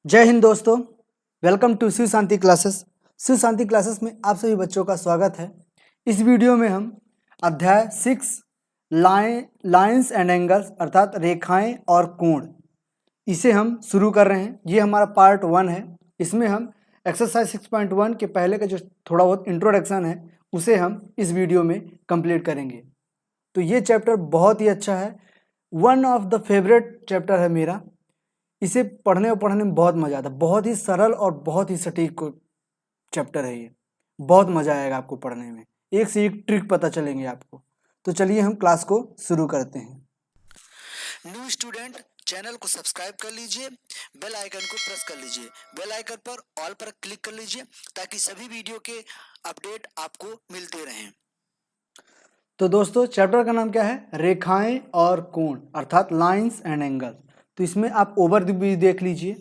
जय हिंद दोस्तों, welcome to Shiv Shanti classes. Shiv Shanti classes में आप सभी बच्चों का स्वागत है। इस वीडियो में हम अध्याय 6 लाइन्स एंड एंगल्स अर्थात रेखाएं और कोण, इसे हम शुरू कर रहे हैं। ये हमारा पार्ट 1 है। इसमें हम एक्सरसाइज 6.1 के पहले का जो थोड़ा बहुत इंट्रोडक्शन है उसे हम इस वीडियो में कंप्लीट करेंगे। तो ये चैप्टर बहुत ही अच्छा है, one of the favourite chapter है मेरा। इसे पढ़ने में बहुत मज़ा आता है। बहुत ही सरल और बहुत ही सटीक चैप्टर है ये। बहुत मज़ा आएगा आपको पढ़ने में, एक से एक ट्रिक पता चलेंगे आपको। तो चलिए हम क्लास को शुरू करते हैं। न्यू स्टूडेंट, चैनल को सब्सक्राइब कर लीजिए, बेल आइकन को प्रेस कर लीजिए, बेल आइकन पर ऑल पर क्लिक कर लीजिए ताकि सभी वीडियो के अपडेट आपको मिलते रहें। तो दोस्तों, चैप्टर का नाम क्या है? रेखाएं और कोण अर्थात लाइंस एंड एंगल। तो इसमें आप ओवरव्यू देख लीजिए।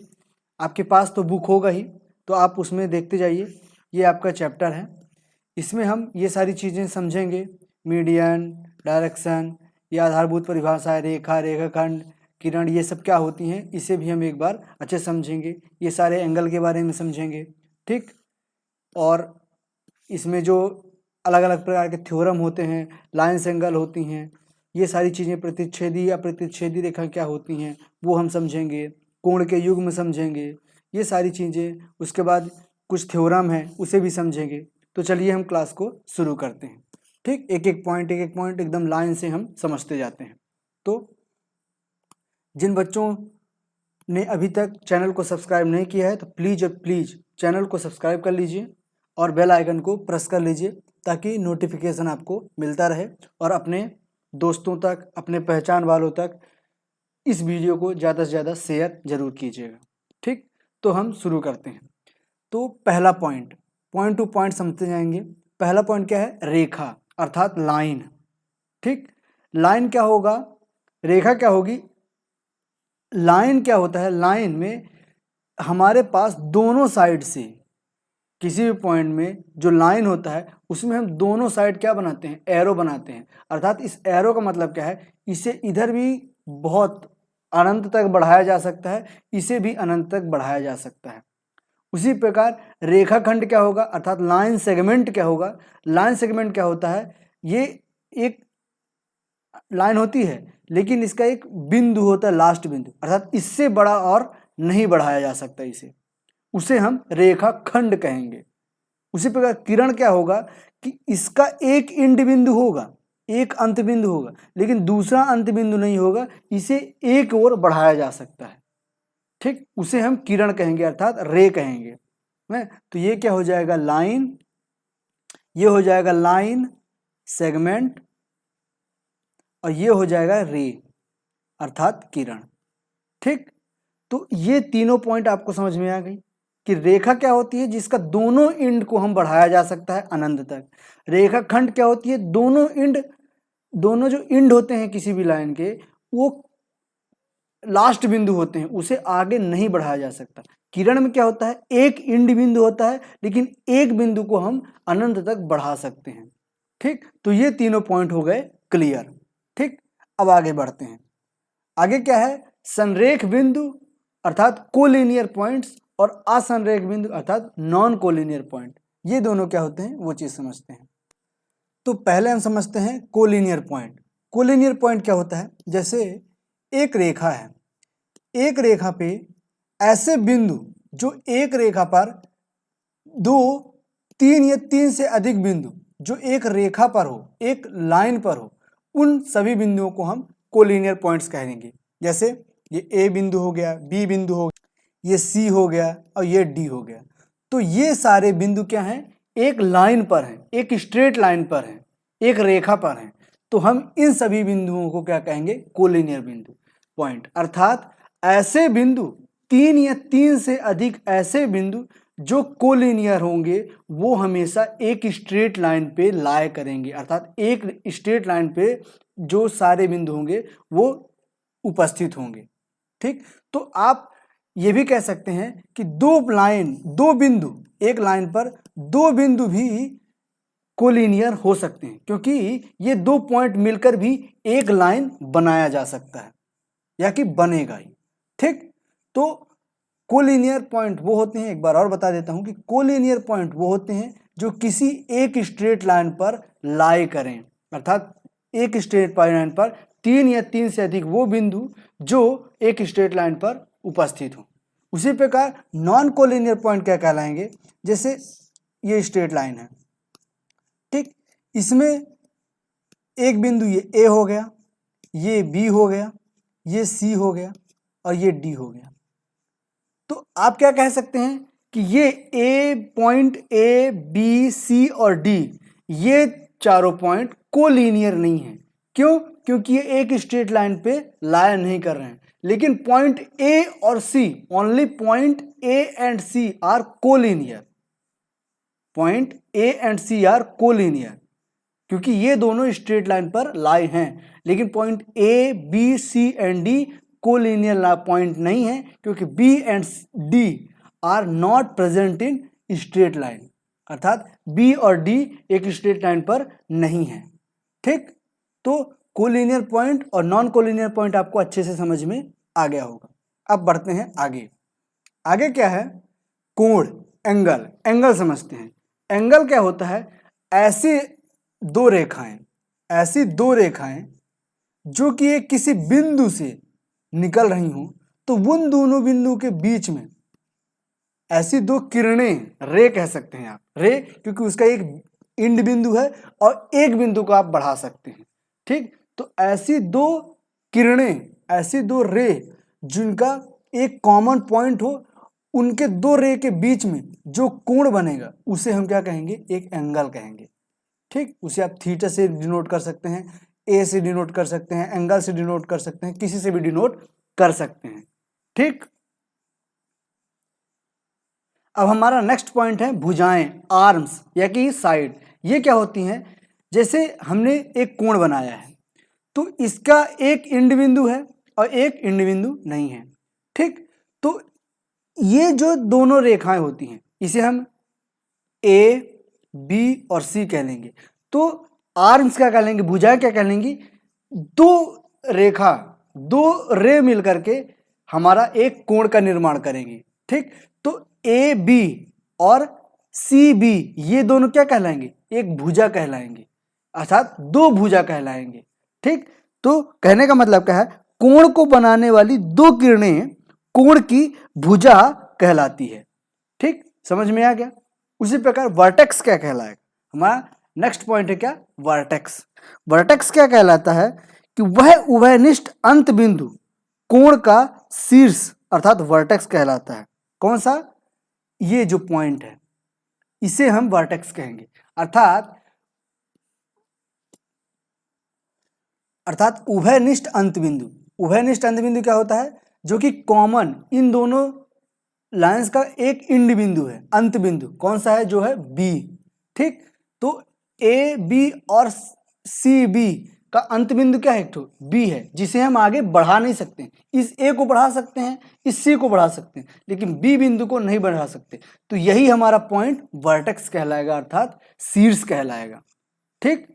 आपके पास तो बुक होगा ही, तो आप उसमें देखते जाइए। ये आपका चैप्टर है। इसमें हम ये सारी चीज़ें समझेंगे, मीडियन, डायरेक्शन, ये आधारभूत परिभाषाएं, रेखा, रेखाखंड, किरण, ये सब क्या होती हैं, इसे भी हम एक बार अच्छे समझेंगे। ये सारे एंगल के बारे में समझेंगे, ठीक। और इसमें जो अलग अलग प्रकार के थ्योरम होते हैं, लाइन्स एंगल होती हैं, ये सारी चीज़ें, प्रतिच्छेदी या प्रतिच्छेदी रेखा क्या होती हैं वो हम समझेंगे, कोण के युग्म समझेंगे, ये सारी चीज़ें। उसके बाद कुछ थ्योरम है उसे भी समझेंगे। तो चलिए हम क्लास को शुरू करते हैं, ठीक। एक एक पॉइंट एकदम लाइन से हम समझते जाते हैं। तो जिन बच्चों ने अभी तक चैनल को सब्सक्राइब नहीं किया है तो प्लीज़ चैनल को सब्सक्राइब कर लीजिए और बेल आइकन को प्रेस कर लीजिए ताकि नोटिफिकेशन आपको मिलता रहे, और अपने दोस्तों तक, अपने पहचान वालों तक इस वीडियो को ज़्यादा से ज़्यादा शेयर जरूर कीजिएगा, ठीक। तो हम शुरू करते हैं। तो पहला पॉइंट टू पॉइंट समझते जाएंगे। पहला पॉइंट क्या है? रेखा अर्थात लाइन, ठीक। लाइन क्या होगा, रेखा क्या होगी? लाइन क्या होता है? लाइन में हमारे पास दोनों साइड से किसी भी पॉइंट में जो लाइन होता है उसमें हम दोनों साइड क्या बनाते हैं? एरो बनाते हैं। अर्थात इस एरो का मतलब क्या है? इसे इधर भी बहुत अनंत तक बढ़ाया जा सकता है, इसे भी अनंत तक बढ़ाया जा सकता है। उसी प्रकार रेखाखंड क्या होगा अर्थात लाइन सेगमेंट क्या होगा? लाइन सेगमेंट क्या होता है? ये एक लाइन होती है लेकिन इसका एक बिंदु होता है, लास्ट बिंदु, अर्थात इससे बड़ा और नहीं बढ़ाया जा सकता इसे, उसे हम रेखाखंड कहेंगे। उसी प्रकार किरण क्या होगा कि इसका एक इंड बिंदु होगा, एक अंत बिंदु होगा, लेकिन दूसरा अंत बिंदु नहीं होगा, इसे एक ओर बढ़ाया जा सकता है, ठीक। उसे हम किरण कहेंगे अर्थात रे कहेंगे। तो ये क्या हो जाएगा? लाइन, ये हो जाएगा लाइन सेगमेंट, और ये हो जाएगा रे अर्थात किरण, ठीक। तो ये तीनों पॉइंट आपको समझ में आ गई कि रेखा क्या होती है? जिसका दोनों इंड को हम बढ़ाया जा सकता है अनंत तक। रेखाखंड क्या होती है? दोनों जो इंड होते हैं किसी भी लाइन के, वो लास्ट बिंदु होते हैं, उसे आगे नहीं बढ़ाया जा सकता। किरण में क्या होता है? एक इंड बिंदु होता है लेकिन एक बिंदु को हम अनंत तक बढ़ा सकते हैं, ठीक। तो ये तीनों पॉइंट हो गए क्लियर, ठीक। अब आगे बढ़ते हैं। आगे क्या है? संरेख बिंदु अर्थात कोलिनियर पॉइंट्स और असंरेख बिंदु अर्थात नॉन कोलिनियर पॉइंट। ये दोनों क्या होते हैं वो चीज समझते हैं। तो पहले हम समझते हैं कोलिनियर पॉइंट। कोलिनियर पॉइंट क्या होता है? जैसे एक रेखा है, एक रेखा पे ऐसे बिंदु जो एक रेखा पर दो, तीन या तीन से अधिक बिंदु जो एक रेखा पर हो, एक लाइन पर हो, उन सभी बिंदुओं को हम कोलिनियर पॉइंट्स कहेंगे। जैसे ये ए बिंदु हो गया, बी बिंदु हो गया, ये सी हो गया और ये डी हो गया। तो ये सारे बिंदु क्या हैं? एक लाइन पर हैं, एक स्ट्रेट लाइन पर हैं, एक रेखा पर हैं। तो हम इन सभी बिंदुओं को क्या कहेंगे? कोलिनियर बिंदु पॉइंट। अर्थात ऐसे बिंदु, तीन या तीन से अधिक ऐसे बिंदु जो कोलिनियर होंगे वो हमेशा एक स्ट्रेट लाइन पे लाया करेंगे। अर्थात एक स्ट्रेट लाइन पे जो सारे बिंदु होंगे वो उपस्थित होंगे, ठीक। तो आप ये भी कह सकते हैं कि दो बिंदु, एक लाइन पर दो बिंदु भी कोलिनियर हो सकते हैं, क्योंकि ये दो पॉइंट मिलकर भी एक लाइन बनाया जा सकता है या कि बनेगा ही, ठीक। तो कोलिनियर पॉइंट वो होते हैं, एक बार और बता देता हूं कि कोलिनियर पॉइंट वो होते हैं जो किसी एक स्ट्रेट लाइन पर लाई करें, अर्थात एक स्ट्रेट लाइन पर 3 या 3 से अधिक वो बिंदु जो एक स्ट्रेट लाइन पर उपस्थित हो। उसी प्रकार नॉन कोलिनियर पॉइंट क्या कहलाएंगे, जैसे ये स्ट्रेट लाइन है, ठीक, इसमें एक बिंदु ये ए हो गया, ये बी हो गया, ये सी हो गया और ये डी हो गया। तो आप क्या कह सकते हैं कि ये पॉइंट ए बी सी और डी ये चारों पॉइंट कोलिनियर नहीं है। क्यों? क्योंकि ये एक स्ट्रेट लाइन पे लाई नहीं कर रहे हैं। लेकिन पॉइंट ए और c, only point a and c are collinear, point a and c are collinear, क्योंकि ये दोनों स्ट्रेट लाइन पर लाई हैं। लेकिन point a b c and d collinear point नहीं है, क्योंकि b and d are not present in straight line, अर्थात बी और डी एक स्ट्रेट लाइन पर नहीं है। ठीक, तो कोलिनियर पॉइंट और नॉन कोलिनियर पॉइंट आपको अच्छे से समझ में आ गया होगा। अब बढ़ते हैं आगे। आगे क्या है? कोण, एंगल। एंगल समझते हैं। एंगल क्या होता है? ऐसी दो रेखाएं जो कि एक किसी बिंदु से निकल रही हूं, तो उन दोनों बिंदु के बीच में ऐसी दो किरणें, रे कह सकते हैं आप, रे, क्योंकि उसका एक इंड बिंदु है और एक बिंदु को आप बढ़ा सकते हैं। ठीक, तो ऐसी दो किरणें, ऐसी दो रे जिनका एक कॉमन पॉइंट हो, उनके दो रे के बीच में जो कोण बनेगा उसे हम क्या कहेंगे? एक एंगल कहेंगे। ठीक, उसे आप थीटा से डिनोट कर सकते हैं, ए से डिनोट कर सकते हैं, एंगल से डिनोट कर सकते हैं, किसी से भी डिनोट कर सकते हैं। ठीक, अब हमारा नेक्स्ट पॉइंट है भुजाएं, आर्म्स या कि साइड। ये क्या होती हैं? जैसे हमने एक कोण बनाया है, तो इसका एक इंड बिंदु है और एक इंड बिंदु नहीं है। ठीक, तो ये जो दोनों रेखाएं होती हैं इसे हम ए, बी और सी कह लेंगे। तो आर्म्स क्या कह लेंगे? भुजाएं क्या कह लेंगी? दो रे मिल करके हमारा एक कोण का निर्माण करेंगे। ठीक, तो ए बी और सी बी ये दोनों क्या कहलाएंगे? एक भुजा कहलाएंगे, अर्थात दो भुजा कहलाएंगे। ठीक, तो कहने का मतलब क्या है? कोण को बनाने वाली दो किरणें कोण की भुजा कहलाती है। ठीक, समझ में आ गया? उसी प्रकार वर्टेक्स क्या कहलाएगा? हमारा नेक्स्ट पॉइंट है क्या? वर्टेक्स। वर्टेक्स क्या कहलाता है? कि वह उभयनिष्ठ अंत बिंदु कोण का शीर्ष, अर्थात वर्टेक्स कहलाता है। कौन सा? ये जो पॉइंट है इसे हम वर्टेक्स कहेंगे। अर्थात उभयनिष्ठ अंत बिंदु। उभयनिष्ठ अंत बिंदु क्या होता है? जो कि कॉमन इन दोनों लाइंस का एक इंड बिंदु है, अंत बिंदु। कौन सा है? जो है बी। ठीक, तो ए बी और सी बी का अंत बिंदु क्या है? एक तो बी है, जिसे हम आगे बढ़ा नहीं सकते। इस ए को बढ़ा सकते हैं, इस सी को बढ़ा सकते हैं, लेकिन बी बिंदु को नहीं बढ़ा सकते। तो यही हमारा पॉइंट वर्टेक्स कहलाएगा, अर्थात शीर्ष कहलाएगा। ठीक,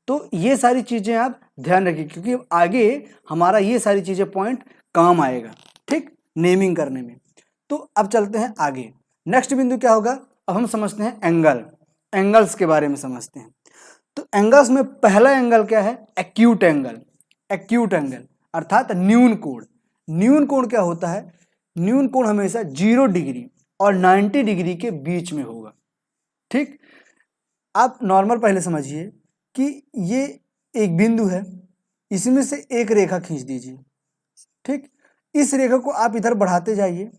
तो ये सारी चीजें आप ध्यान रखिए, क्योंकि आगे हमारा ये सारी चीजें पॉइंट काम आएगा। ठीक, नेमिंग करने में। तो अब चलते हैं आगे। नेक्स्ट बिंदु क्या होगा? अब हम समझते हैं एंगल। एंगल्स के बारे में समझते हैं। तो एंगल्स में पहला एंगल क्या है? Acute angle. एक्यूट एंगल अर्थात न्यून कोण। न्यून कोण क्या होता है? न्यून कोण हमेशा 0 डिग्री और 90 डिग्री के बीच में होगा। ठीक, आप नॉर्मल पहले समझिए कि ये एक बिंदु है, इसमें से एक रेखा खींच दीजिए। ठीक, इस रेखा को आप इधर बढ़ाते जाइए,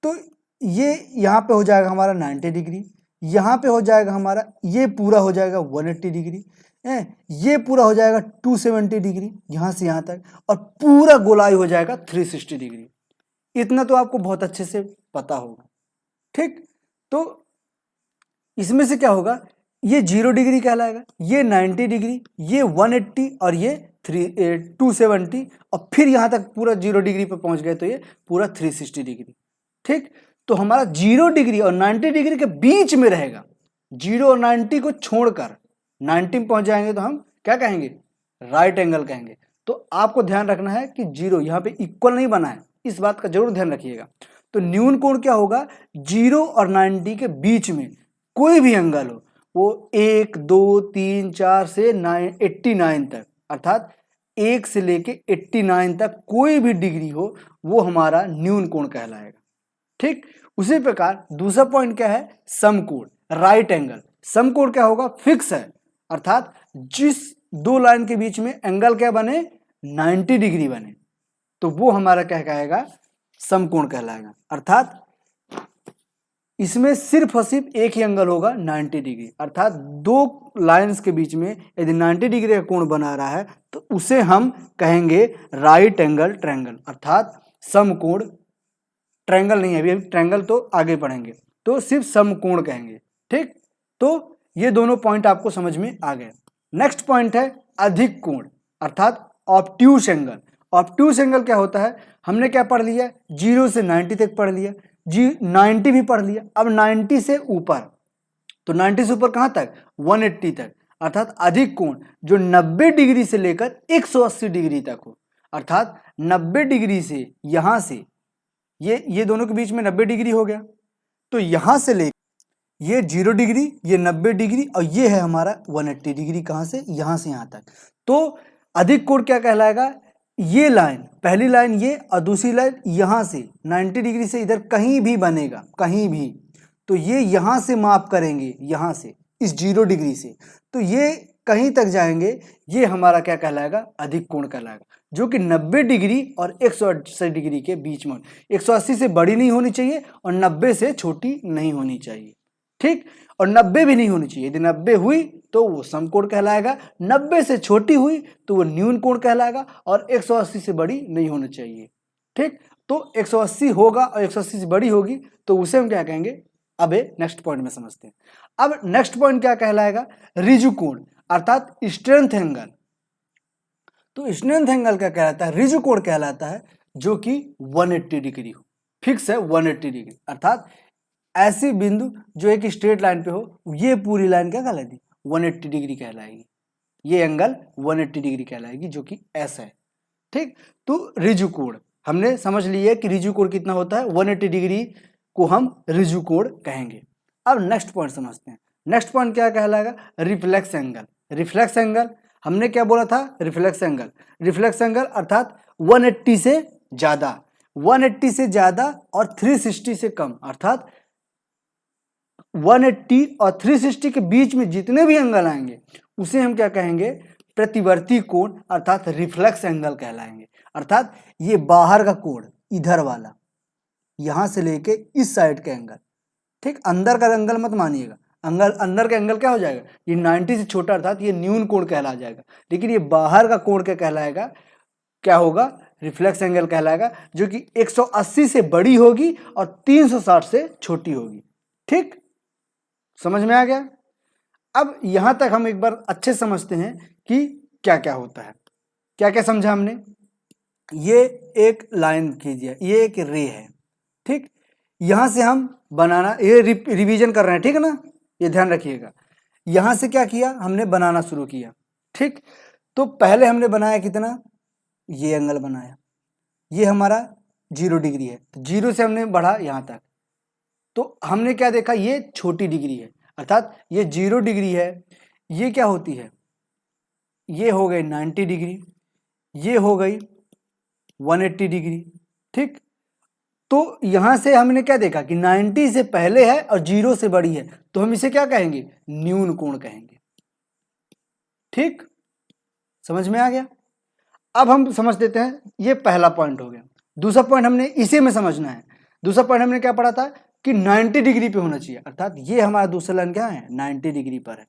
तो ये यहाँ पे हो जाएगा हमारा 90 डिग्री, यहाँ पे हो जाएगा हमारा, ये पूरा हो जाएगा 180 डिग्री, ये पूरा हो जाएगा 270 डिग्री यहाँ से यहाँ तक, और पूरा गोलाई हो जाएगा 360 डिग्री। इतना तो आपको बहुत अच्छे से पता होगा। ठीक, तो इसमें से क्या होगा? ये 0 डिग्री कहलाएगा, ये 90 डिग्री, ये 180 और ये 270, और फिर यहाँ तक पूरा 0 डिग्री पर पहुँच गए तो ये पूरा 360 डिग्री। ठीक, तो हमारा 0 डिग्री और 90 डिग्री के बीच में रहेगा। 0 और 90 को छोड़कर 90 में पहुँच जाएंगे तो हम क्या कहेंगे? राइट एंगल कहेंगे। तो आपको ध्यान रखना है कि 0 यहाँ पे इक्वल नहीं बना है, इस बात का जरूर ध्यान रखिएगा। तो न्यून कोण क्या होगा, 0 और 90 के बीच में कोई भी एंगल हो, वो 1 2 3 4 से 89 तक, अर्थात 1 से लेके 89 तक कोई भी डिग्री हो वो हमारा न्यून कोण कहलाएगा। ठीक, उसी प्रकार दूसरा पॉइंट क्या है, समकोण, राइट एंगल। समकोण क्या होगा, फिक्स है, अर्थात जिस दो लाइन के बीच में एंगल क्या बने, 90 डिग्री बने, तो वो हमारा क्या कहेगा, समकोण कहलाएगा। अर्थात इसमें सिर्फ और सिर्फ एक ही एंगल होगा 90 डिग्री, अर्थात दो लाइंस के बीच में यदि 90 डिग्री का कोण बना रहा है तो उसे हम कहेंगे राइट एंगल ट्रायंगल, अर्थात समकोण। ट्रायंगल नहीं है, अभी ट्रायंगल तो आगे पढ़ेंगे, तो सिर्फ समकोण कहेंगे। ठीक, तो ये दोनों पॉइंट आपको समझ में आ गए। नेक्स्ट पॉइंट है अधिक कोण, अर्थात ऑब्ट्यूस एंगल। ऑब्ट्यूस एंगल क्या होता है, हमने क्या पढ़ लिया, 0 से 90 तक पढ़ लिया, 90 भी पढ़ लिया। अब 90 से ऊपर, तो 90 से ऊपर कहाँ तक, 180 तक, अर्थात अधिक कोण जो 90 डिग्री से लेकर 180 डिग्री तक हो, अर्थात 90 डिग्री से यहां से ये दोनों के बीच में 90 डिग्री हो गया, तो यहां से ले ये 0 डिग्री, ये 90 डिग्री, और ये है हमारा 180 डिग्री, कहां से, यहां से यहां तक। तो अधिक कोण क्या कहलाएगा, ये लाइन, पहली लाइन ये और दूसरी लाइन यहां से 90 डिग्री से इधर कहीं भी बनेगा, कहीं भी, तो ये यहां से माप करेंगे, यहां से इस 0 डिग्री से, तो ये कहीं तक जाएंगे, ये हमारा क्या कहलाएगा, अधिक कोण कहलाएगा, जो कि 90 डिग्री और 180 डिग्री के बीच में, 180 से बड़ी नहीं होनी चाहिए और 90 से छोटी नहीं होनी चाहिए। ठीक, और 90 भी नहीं होनी चाहिए, यदि 90 हुई तो वो समकोण कहलाएगा, 90 से छोटी हुई तो वो न्यून कोण कहलाएगा, और 180 से बड़ी नहीं होनी चाहिए। ठीक, तो 180 होगा और 180 से बड़ी होगी तो उसे हम क्या कहेंगे, अब नेक्स्ट पॉइंट में समझते हैं। अब नेक्स्ट पॉइंट क्या कहलाएगा, रिजु कोण, अर्थात स्ट्रेंथ एंगल। तो स्ट्रेंथ एंगल क्या कहलाता है, रिजु कोण कहलाता है जो कि 180 डिग्री हो, फिक्स है 180 डिग्री, अर्थात ऐसी बिंदु जो एक स्ट्रेट लाइन पे हो, ये पूरी लाइन क्या कहलाएगी, 180 डिग्री कहलाएगी, ये एंगल 180 डिग्री कहलाएगी, जो कि एस है। ठीक, तो रिजु कोण हमने समझ लिया कि रिजु कोण कितना होता है, 180 डिग्री को हम रिजु कोण कहेंगे। अब नेक्स्ट पॉइंट समझते हैं। नेक्स्ट पॉइंट क्या कहलाएगा, रिफ्लेक्स एंगल। रिफ्लेक्स एंगल हमने क्या बोला था, रिफ्लेक्स एंगल, रिफ्लेक्स एंगल अर्थात 180 से ज्यादा, 180 से ज्यादा और 360 से कम, अर्थात 180 और 360 के बीच में जितने भी एंगल आएंगे उसे हम क्या कहेंगे, प्रतिवर्ती कोण, अर्थात रिफ्लेक्स एंगल कहलाएंगे। अर्थात ये बाहर का कोण, इधर वाला, यहां से लेके इस साइड का एंगल, ठीक, अंदर का एंगल मत मानिएगा, अंदर का एंगल क्या हो जाएगा, ये 90 से छोटा, अर्थात ये न्यून कोण कहला जाएगा, लेकिन ये बाहर का कोण क्या कहलाएगा, क्या होगा, रिफ्लेक्स एंगल कहलाएगा, जो कि 180 से बड़ी होगी और 360 से छोटी होगी। ठीक, समझ में आ गया। अब यहां तक हम एक बार अच्छे समझते हैं कि क्या क्या होता है, क्या क्या समझा हमने। ये एक लाइन कीजिए, ये एक रे है, ठीक, यहां से हम बनाना, ये रिवीजन कर रहे हैं, ठीक है ना, ये ध्यान रखिएगा। यहां से क्या किया, हमने बनाना शुरू किया, ठीक, तो पहले हमने बनाया कितना, ये एंगल बनाया, ये हमारा 0 डिग्री है, तो 0 से हमने बढ़ा यहां तक, तो हमने क्या देखा, ये छोटी डिग्री है, अर्थात ये 0 डिग्री है, ये क्या होती है, ये हो गई 90 डिग्री, ये हो गई 180 डिग्री। ठीक, तो यहां से हमने क्या देखा कि 90 से पहले है और 0 से बड़ी है, तो हम इसे क्या कहेंगे, न्यून कोण कहेंगे। ठीक, समझ में आ गया। अब हम समझ लेते हैं, ये पहला पॉइंट हो गया। दूसरा पॉइंट हमने इसी में समझना है। दूसरा पॉइंट हमने क्या पढ़ा था कि 90 डिग्री पे होना चाहिए, अर्थात ये हमारा दूसरा लाइन क्या है, 90 डिग्री पर है।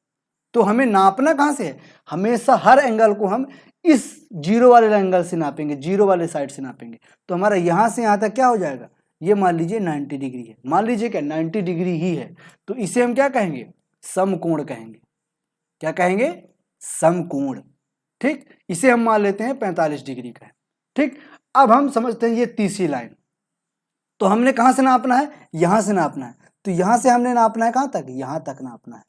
तो हमें नापना कहां से है, हमेशा हर एंगल को हम इस 0 वाले एंगल से नापेंगे, 0 वाले साइड से नापेंगे, तो हमारा यहां से यहां तक क्या हो जाएगा, ये मान लीजिए 90 डिग्री है, मान लीजिए क्या 90 डिग्री ही है, तो इसे हम क्या कहेंगे, समकोण कहेंगे। क्या कहेंगे, समकोण। ठीक, इसे हम मान लेते हैं 45 डिग्री का है। ठीक, अब हम समझते हैं ये तीसरी लाइन, तो हमने कहां से नापना है, यहां से नापना है, तो यहां से हमने नापना है कहां तक, यहां तक नापना है,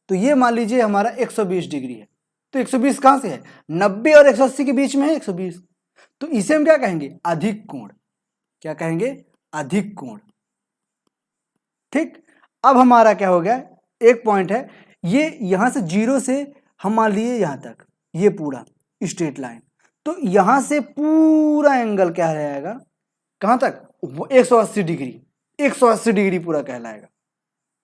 तो ये मान लीजिए हमारा 120 डिग्री है, तो 120 कहां से है, 90 और 180 के बीच में है 120, तो इसे हम क्या कहेंगे, अधिक कोण। क्या कहेंगे, अधिक कोण। ठीक, अब हमारा क्या हो गया, एक पॉइंट है ये, यहां से 0 से हम मान लिए यहां तक ये पूरा स्ट्रेट लाइन, तो यहां से पूरा एंगल क्या रहेगा, कहां तक, वो 180 डिग्री, 180 डिग्री पूरा कहलाएगा।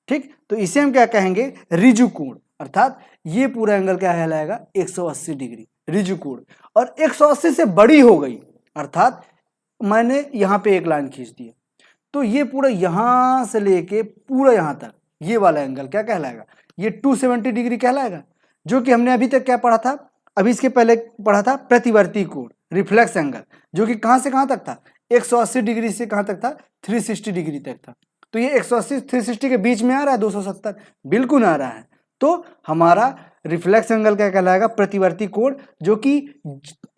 ठीक, तो इसे हम क्या कहेंगे, ऋजु कोण, अर्थात ये पूरा एंगल क्या कहलाएगा, 180 डिग्री ऋजु कोण। और 180 से बड़ी हो गई, अर्थात मैंने यहां पे एक लाइन खींच दी, तो ये पूरा यहां से लेके पूरा यहां तक ये वाला एंगल क्या कहलाएगा, ये 270 डिग्री कहलाएगा, जो कि हमने अभी तक क्या पढ़ा था, अभी इसके पहले पढ़ा था प्रतिवर्ती कोण, रिफ्लेक्स एंगल, जो कि कहां से कहां तक था, 180 डिग्री से कहां तक था, 360 डिग्री तक था। तो ये 180 360 के बीच में आ रहा है 270, बिल्कुल आ रहा है। तो हमारा रिफ्लेक्स एंगल क्या कहलाएगा, प्रतिवर्ती कोण, जो कि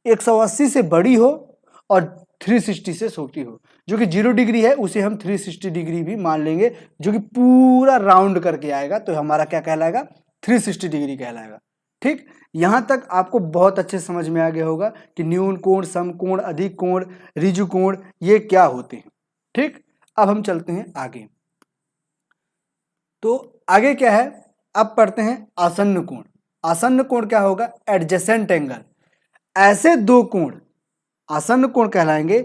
180 से बड़ी हो और 360 से छोटी हो। जो कि 0 डिग्री है उसे हम 360 डिग्री भी मान लेंगे, जो कि पूरा राउंड करके आएगा, तो हमारा क्या कहलाएगा, 360 डिग्री कहलाएगा। ठीक, यहां तक आपको बहुत अच्छे समझ में आ गया होगा कि न्यून कोण, समकोण, अधिक कोण, ऋजु कोण ये क्या होते हैं। ठीक, अब हम चलते हैं आगे। तो आगे क्या है, अब पढ़ते हैं आसन्न कोण। आसन्न कोण क्या होगा, एडजेसेंट एंगल। ऐसे दो कोण आसन्न कोण कहलाएंगे,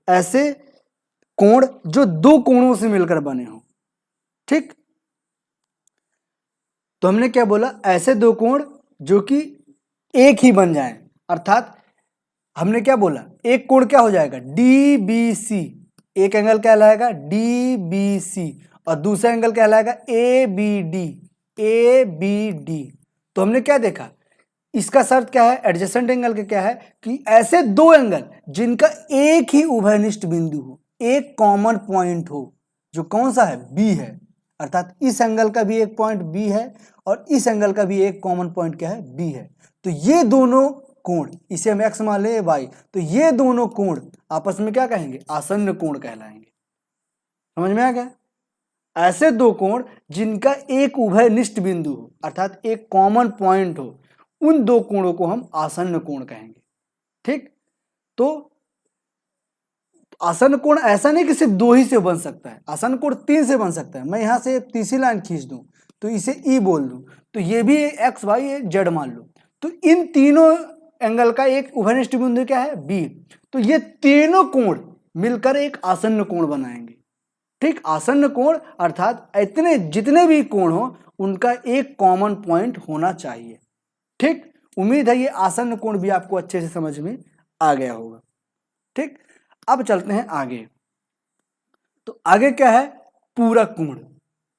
ऐसे कोण जो दो कोणों से मिलकर बने हो। ठीक, तो हमने क्या बोला, ऐसे दो कोण जो कि एक ही बन जाए, अर्थात हमने क्या बोला, एक कोण क्या हो जाएगा, DBC, एक एंगल कहलाएगा DBC और दूसरा एंगल कहलाएगा ABD, ABD। तो हमने क्या देखा, इसका शर्त क्या है, एडजेसेंट एंगल का क्या है कि ऐसे दो एंगल जिनका एक ही उभयनिष्ठ बिंदु हो, एक कॉमन पॉइंट हो, जो कौन सा है, B है, अर्थात इस एंगल का भी एक पॉइंट B है और इस एंगल का भी एक कॉमन पॉइंट क्या है, B है। तो ये दोनों कोण, इसे हम x मान ले y, तो ये दोनों कोण आपस में क्या कहेंगे, आसन्न कोण कहलाएंगे। समझ में आ गया, ऐसे दो कोण जिनका एक उभयनिष्ठ बिंदु हो, अर्थात एक कॉमन पॉइंट हो, उन दो कोणों को हम आसन्न कोण कहेंगे। ठीक, तो आसन्न कोण ऐसा नहीं कि सिर्फ दो ही से बन सकता है, आसन्न कोण 3 से बन सकता है। मैं यहां से तीसरी लाइन खींच दूं तो इसे E बोल दूं, तो ये भी x y z मान लो, तो इन तीनों एंगल का एक उभयनिष्ठ बिंदु क्या है, B। तो ये तीनों कोण मिलकर एक आसन्न कोण बनाएंगे। ठीक, आसन्न कोण अर्थात इतने जितने भी कोण हो उनका एक कॉमन पॉइंट होना चाहिए। ठीक, उम्मीद है ये आसन्न कोण भी आपको अच्छे से समझ में आ गया होगा। ठीक, अब चलते हैं आगे। तो आगे क्या है, पूरक कोण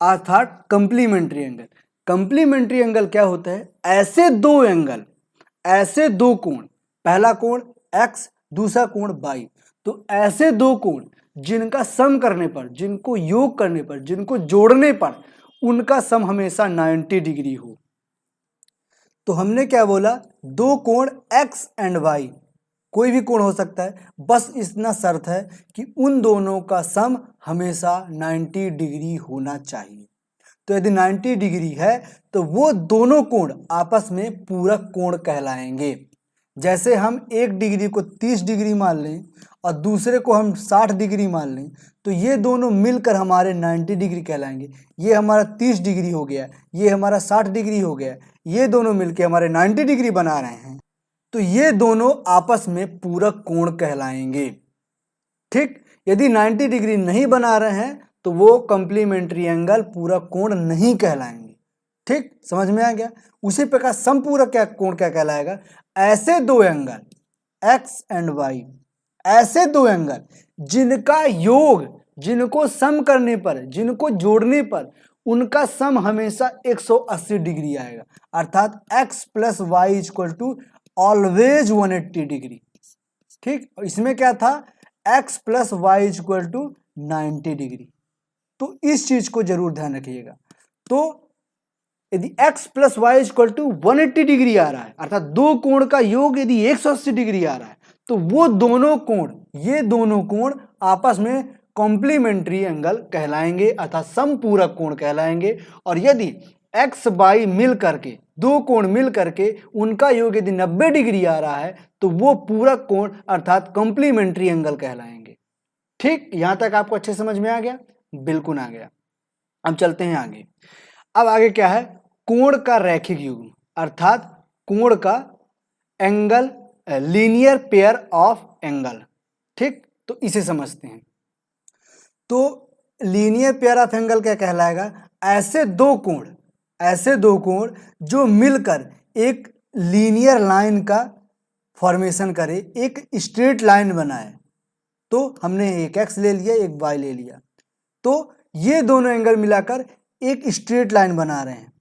अर्थात कंप्लीमेंट्री एंगल। कंप्लीमेंट्री एंगल क्या होता है, ऐसे दो एंगल, ऐसे दो कोण, पहला कोण x, दूसरा कोण y, तो ऐसे दो कोण जिनका सम करने पर, जिनको योग करने पर, जिनको जोड़ने पर उनका सम हमेशा 90 डिग्री हो। तो हमने क्या बोला, दो कोण x एंड y, कोई भी कोण हो सकता है, बस इतना शर्त है कि उन दोनों का सम हमेशा 90 डिग्री होना चाहिए। तो यदि 90 डिग्री है तो वो दोनों कोण आपस में पूरक कोण कहलाएंगे। जैसे हम एक डिग्री को 30 डिग्री मान लें और दूसरे को हम 60 डिग्री मान लें, तो ये दोनों मिलकर हमारे 90 डिग्री कहलाएंगे। ये हमारा 30 डिग्री हो गया, ये हमारा 60 डिग्री हो गया, ये दोनों मिलकर हमारे 90 डिग्री बना रहे हैं, तो ये दोनों आपस में पूरक कोण कहलाएंगे। ठीक, यदि 90 डिग्री नहीं बना रहे हैं तो वो कंप्लीमेंट्री एंगल पूरक कोण नहीं कहलाएंगे। ठीक, समझ में आ गया। उसी प्रकार समपूरक क्या कोण क्या कहलाएगा, ऐसे दो एंगल x एंड y, ऐसे दो एंगल जिनका योग, जिनको सम करने पर, जिनको जोड़ने पर उनका सम हमेशा 180 डिग्री आएगा, अर्थात x plus y equal to always 180 degree. ठीक, इसमें क्या था, x plus y equal to 90 degree. तो इस चीज को जरूर ध्यान रखिएगा। तो यदि x plus y equal to 180 degree आ रहा है, अर्थात दो कोण का योग यदि 180 डिग्री आ रहा है, तो वो दोनों कोण, ये दोनों कोण आपस में कॉम्प्लीमेंट्री एंगल कहलाएंगे, अर्थात समपूरक कोण कहलाएंगे। और यदि x y मिल करके, दो कोण मिल करके उनका योग यदि 90 डिग्री आ रहा है, तो वो पूरक कोण अर्थात कॉम्प्लीमेंट्री एंगल कहलाएंगे। ठीक, यहां तक आपको अच्छे समझ में आ गया? बिल्कुल आ गया। अब चलते हैं आगे। अब आगे क्या है? कोण का रैखिक युग्म, अर्थात कोण का angle, linear pair of angle. ठीक, तो इसे समझते हैं। तो लीनियर पेयर ऑफ एंगल क्या कहलाएगा? ऐसे दो कोण जो मिलकर एक लीनियर लाइन का फॉर्मेशन करे, एक स्ट्रेट लाइन बनाए। तो हमने एक एक्स ले लिया, एक वाई ले लिया, तो ये दोनों एंगल मिलाकर एक स्ट्रेट लाइन बना रहे हैं।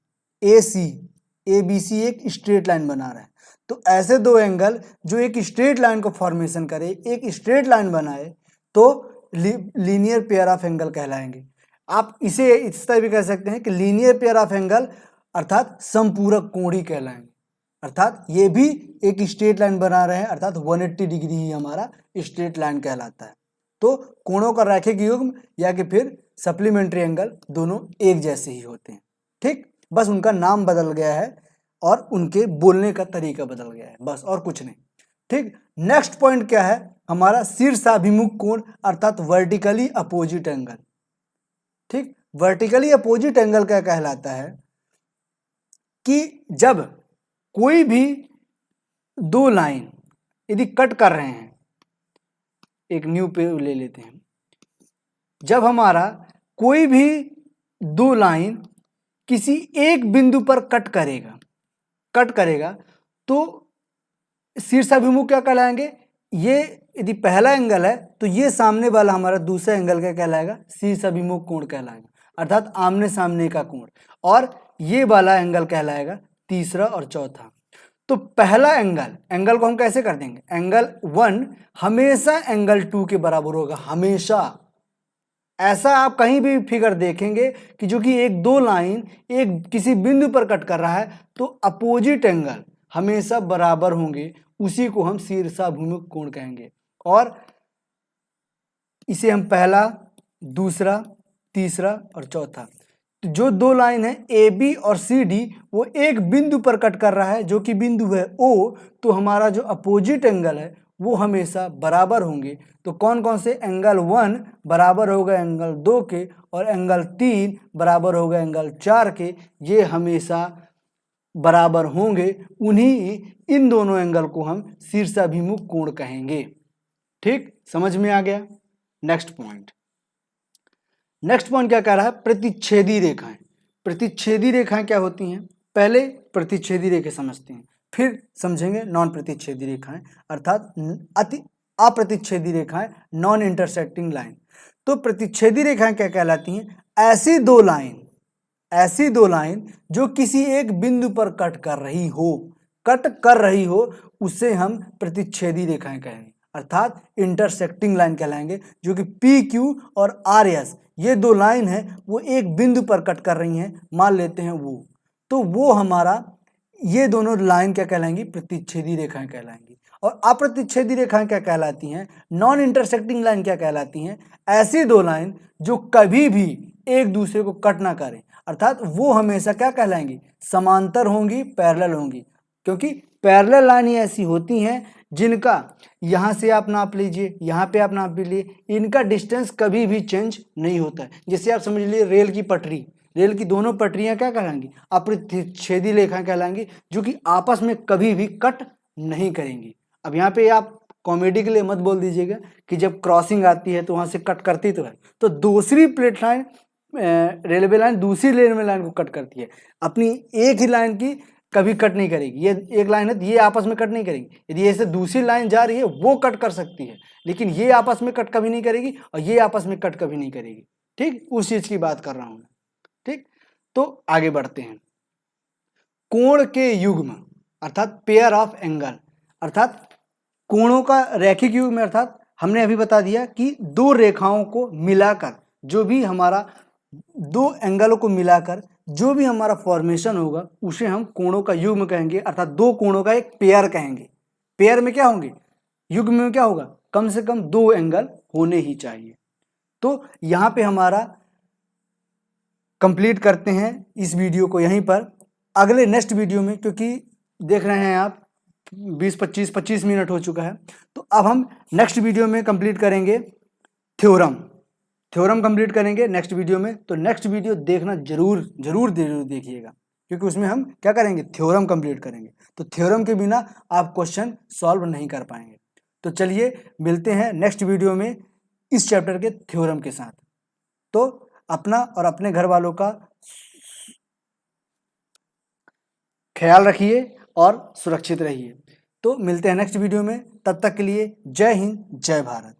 ए बी सी एक स्ट्रेट लाइन बना रहे हैं। तो ऐसे दो एंगल जो एक स्ट्रेट लाइन को फॉर्मेशन करे, एक स्ट्रेट लाइन बनाए, तो लीनियर पेयर ऑफ एंगल कहलाएंगे। आप इसे इस तरह भी कह सकते हैं कि लीनियर पेयर ऑफ एंगल अर्थात समपूरक कोण कहलाएंगे। अर्थात ये भी एक स्ट्रेट लाइन बना रहे हैं, अर्थात 180 डिग्री ही हमारा स्ट्रेट लाइन कहलाता है। तो कोणों का रैखिक युग्म या कि फिर सप्लीमेंट्री एंगल दोनों एक जैसे ही होते हैं। ठीक, बस उनका नाम बदल गया है और उनके बोलने का तरीका बदल गया है, बस और कुछ नहीं। ठीक, नेक्स्ट पॉइंट क्या है? हमारा शीर्षाभिमुख कोण अर्थात वर्टिकली अपोजिट एंगल। ठीक, वर्टिकली अपोजिट एंगल क्या कहलाता है कि जब कोई भी दो लाइन यदि कट कर रहे हैं, एक न्यू पे ले लेते हैं, जब हमारा कोई भी दो लाइन किसी एक बिंदु पर कट करेगा तो शीर्षाभिमुख क्या कहलाएंगे? ये यदि पहला एंगल है तो ये सामने वाला हमारा दूसरा एंगल क्या कहलाएगा? शीर्षाभिमुख कोण कहलाएगा, अर्थात आमने सामने का कोण। और ये वाला एंगल कहलाएगा तीसरा और चौथा। तो पहला एंगल को हम कैसे कर देंगे? एंगल 1 हमेशा एंगल 2 के बराबर होगा, हमेशा। ऐसा आप कहीं भी फिगर देखेंगे कि जो कि एक दो लाइन एक किसी बिंदु पर कट कर रहा है तो अपोजिट एंगल हमेशा बराबर होंगे, उसी को हम शीर्षाभिमुख कोण कहेंगे। और इसे हम पहला, दूसरा, तीसरा और चौथा, जो दो लाइन है ए बी और सी डी वो एक बिंदु पर कट कर रहा है जो कि बिंदु है ओ, तो हमारा जो अपोजिट एंगल है वो हमेशा बराबर होंगे। तो कौन कौन से? एंगल 1 बराबर होगा एंगल 2 के और एंगल 3 बराबर होगा एंगल 4 के, ये हमेशा बराबर होंगे। उन्हीं इन दोनों एंगल को हम शीर्षाभिमुख कोण कहेंगे। ठीक, समझ में आ गया? नेक्स्ट पॉइंट क्या कह रहा है? प्रतिच्छेदी रेखाएं। प्रतिच्छेदी रेखाएं क्या होती हैं? पहले प्रतिच्छेदी रेखा समझते हैं, फिर समझेंगे नॉन प्रतिच्छेदी रेखाएं, अर्थात अति अप्रतिच्छेदी रेखाएं, नॉन इंटरसेक्टिंग लाइन। तो प्रतिच्छेदी रेखाएं क्या कहलाती हैं? ऐसी दो लाइन जो किसी एक बिंदु पर कट कर रही हो उसे हम प्रतिच्छेदी रेखाएं कहेंगे, अर्थात इंटरसेक्टिंग लाइन कहलाएंगे। जो कि पी क्यू और आर एस ये दो लाइन है वो एक बिंदु पर कट कर रही हैं, मान लेते हैं वो, तो वो हमारा ये दोनों लाइन क्या कहलाएंगी? प्रतिच्छेदी रेखाएं कहलाएंगी। और अप्रतिच्छेदी रेखाएं क्या कहलाती हैं? नॉन इंटरसेक्टिंग लाइन क्या कहलाती हैं? ऐसी दो लाइन जो कभी भी एक दूसरे को कट ना करें, अर्थात वो हमेशा क्या कहलाएंगी? समांतर होंगी, पैरेलल होंगी। क्योंकि पैरेलल लाइन ऐसी होती हैं जिनका यहाँ से आप नाप लीजिए, यहाँ पे आप नाप लीजिए, इनका डिस्टेंस कभी भी चेंज नहीं होता है। जैसे आप समझ लीजिए रेल की दोनों पटरियां क्या कहलाएंगी? अप्रतिच्छेदी रेखाएं कहलाएंगी, जो कि आपस में कभी भी कट नहीं करेंगी। अब यहाँ पे आप कॉमेडी के लिए मत बोल दीजिएगा कि जब क्रॉसिंग आती है तो वहां से कट करती तो है, तो दूसरी प्लेट लाइन रेलवे लाइन दूसरी रेलवे लाइन को कट करती है, अपनी एक ही लाइन की कभी कट नहीं करेगी। ये एक लाइन है, ये आपस में कट नहीं करेगी। यदि ऐसे दूसरी लाइन जा रही है वो कट कर सकती है, लेकिन ये आपस में कट कभी नहीं करेगी और ये आपस में कट कभी नहीं करेगी। ठीक, उस चीज की बात कर रहा हूं। ठीक, तो आगे बढ़ते हैं। कोण के युग्म अर्थात पेयर ऑफ एंगल, अर्थात कोणों का रैखिक युग्म, अर्थात हमने अभी बता दिया कि दो रेखाओं को मिलाकर जो भी हमारा दो एंगलों को मिलाकर जो भी हमारा फॉर्मेशन होगा उसे हम कोणों का युग्म कहेंगे, अर्थात दो कोणों का एक पेयर कहेंगे। पेयर में क्या होंगे? युग्म में क्या होगा? कम से कम दो एंगल होने ही चाहिए। तो यहाँ पे हमारा कंप्लीट करते हैं इस वीडियो को यहीं पर। अगले नेक्स्ट वीडियो में, क्योंकि देख रहे हैं आप 20-25 मिनट हो चुका है, तो अब हम नेक्स्ट वीडियो में कंप्लीट करेंगे थ्योरम कंप्लीट करेंगे नेक्स्ट वीडियो में। तो नेक्स्ट वीडियो देखना जरूर जरूर जरूर देखिएगा, क्योंकि उसमें हम क्या करेंगे, थ्योरम कंप्लीट करेंगे। तो थ्योरम के बिना आप क्वेश्चन सॉल्व नहीं कर पाएंगे। तो चलिए मिलते हैं नेक्स्ट वीडियो में इस चैप्टर के थ्योरम के साथ। तो अपना और अपने घर वालों का ख्याल रखिए और सुरक्षित रहिए। तो मिलते हैं नेक्स्ट वीडियो में, तब तक के लिए जय हिंद जय भारत।